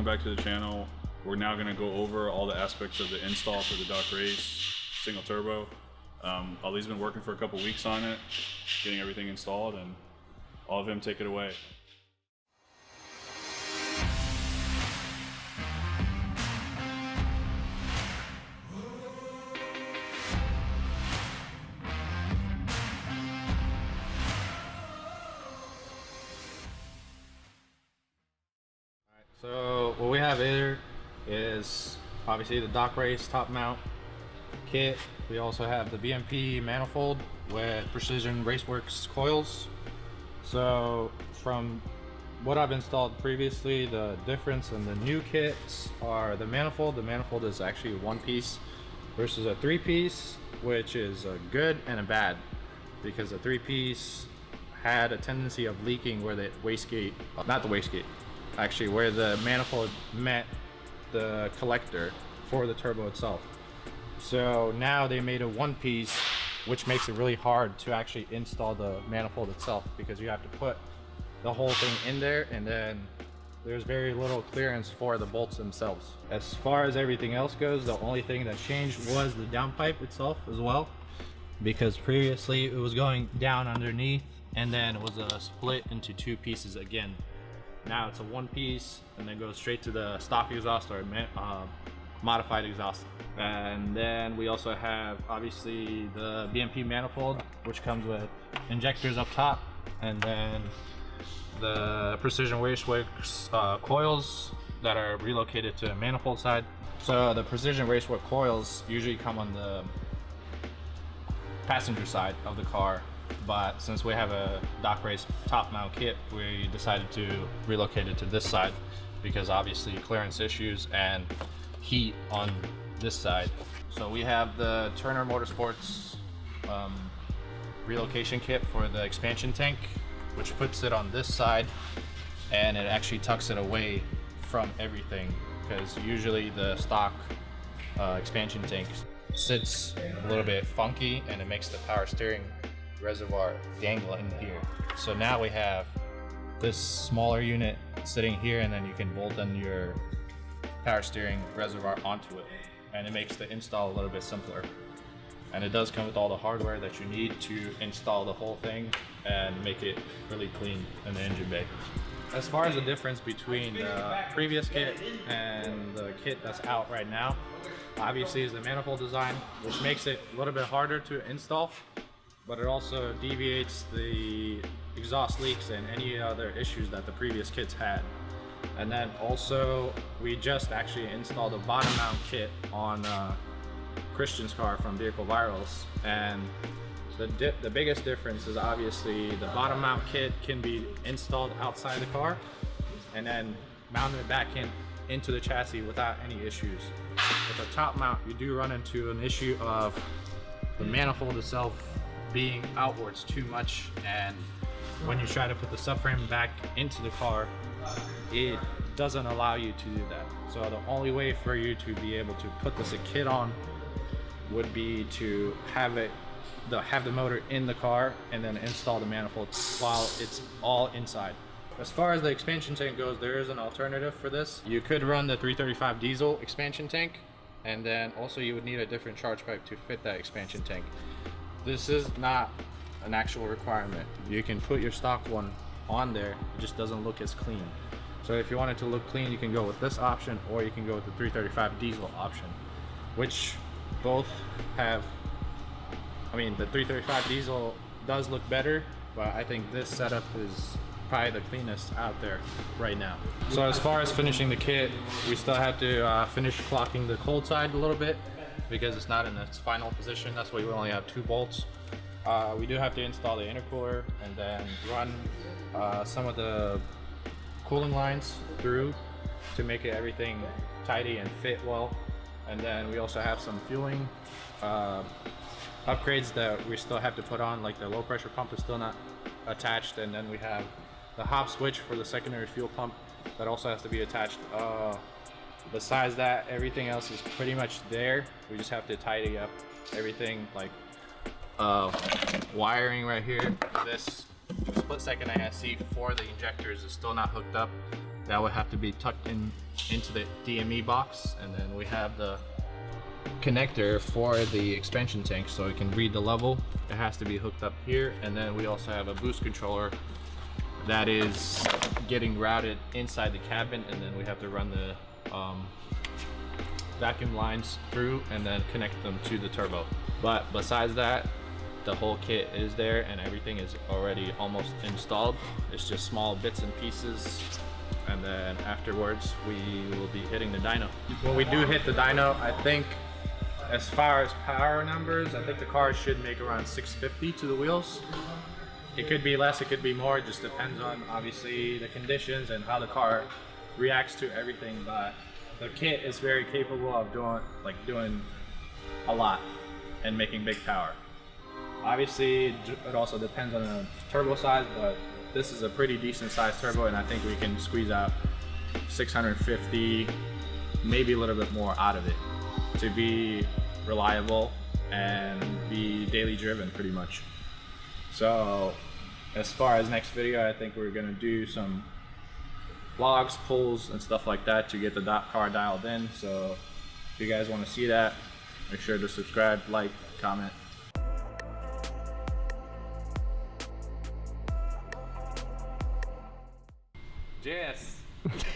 back to the channel. We're now going to go over all the aspects of the install for the Dock Race single turbo. Aaly's been working for a couple weeks on it, getting everything installed, and I'll have him take it away. So what we have here is obviously the Dock Race top mount kit. We also have the BMP manifold with Precision Raceworks coils. So from what I've installed previously, the difference in the new kits are the manifold. The manifold is actually one piece versus a three piece, which is a good and a bad, because the three piece had a tendency of leaking where the wastegate, not the wastegate, actually where the manifold met the collector for the turbo itself. So now they made a one piece, which makes it really hard to actually install the manifold itself, because you have to put the whole thing in there, and then there's very little clearance for the bolts themselves. As far as everything else goes, the only thing that changed was the downpipe itself as well, because previously it was going down underneath and then it was split into two pieces again. Now it's a one piece and then goes straight to the stock exhaust or modified exhaust. And then we also have obviously the BMP manifold, which comes with injectors up top, and then the Precision Raceworks coils that are relocated to the manifold side. So the Precision Raceworks coils usually come on the passenger side of the car, but since we have a Dock Race top mount kit, we decided to relocate it to this side because obviously clearance issues and heat on this side. So we have the Turner Motorsports relocation kit for the expansion tank, which puts it on this side, and it actually tucks it away from everything, because usually the stock expansion tank sits a little bit funky and it makes the power steering reservoir dangling here. So now we have this smaller unit sitting here, and then you can bolt in your power steering reservoir onto it, and it makes the install a little bit simpler. And it does come with all the hardware that you need to install the whole thing and make it really clean in the engine bay. As far as the difference between the previous kit and the kit that's out right now, obviously is the manifold design, which makes it a little bit harder to install, but it also deviates the exhaust leaks and any other issues that the previous kits had. And then also we just actually installed a bottom mount kit on Christian's car from Vehicle Virals, and the biggest difference is obviously the bottom mount kit can be installed outside the car and then mounted back into the chassis without any issues. With the top mount, you do run into an issue of the manifold itself being outwards too much, and when you try to put the subframe back into the car, it doesn't allow you to do that. So the only way for you to be able to put this kit on would be to have the motor in the car and then install the manifold while it's all inside. As far as the expansion tank goes, there is an alternative for this. You could run the 335 diesel expansion tank, and then also you would need a different charge pipe to fit that expansion tank. This is not an actual requirement. You can put your stock one on there, it just doesn't look as clean. So if you want it to look clean, you can go with this option, or you can go with the 335 diesel option, which both have, I mean, the 335 diesel does look better, but I think this setup is probably the cleanest out there right now. So as far as finishing the kit, we still have to finish clocking the cold side a little bit because it's not in its final position. That's why we only have 2 bolts. We do have to install the intercooler and then run some of the cooling lines through to make everything tidy and fit well. And then we also have some fueling upgrades that we still have to put on, like the low pressure pump is still not attached, and then we have the hop switch for the secondary fuel pump that also has to be attached. Besides that, everything else is pretty much there. We just have to tidy up everything, like wiring right here. This split second ISC for the injectors is still not hooked up. that would have to be tucked into the DME box, and then we have the connector for the expansion tank so it can read the level. It has to be hooked up here, and then we also have a boost controller that is getting routed inside the cabin, and then we have to run the vacuum lines through and then connect them to the turbo. But besides that, the whole kit is there and everything is already almost installed. It's just small bits and pieces, and then afterwards we will be hitting the dyno. When we do hit the dyno, I think as far as power numbers, I think the car should make around 650 to the wheels. It could be less, it could be more, it just depends on obviously the conditions and how the car reacts to everything, but the kit is very capable of doing a lot and making big power. Obviously, it also depends on the turbo size, but this is a pretty decent sized turbo, and I think we can squeeze out 650, maybe a little bit more out of it to be reliable and be daily driven pretty much. So as far as next video, I think we're gonna do some vlogs, pulls, and stuff like that to get the car dialed in. So if you guys want to see that, make sure to subscribe, like, comment,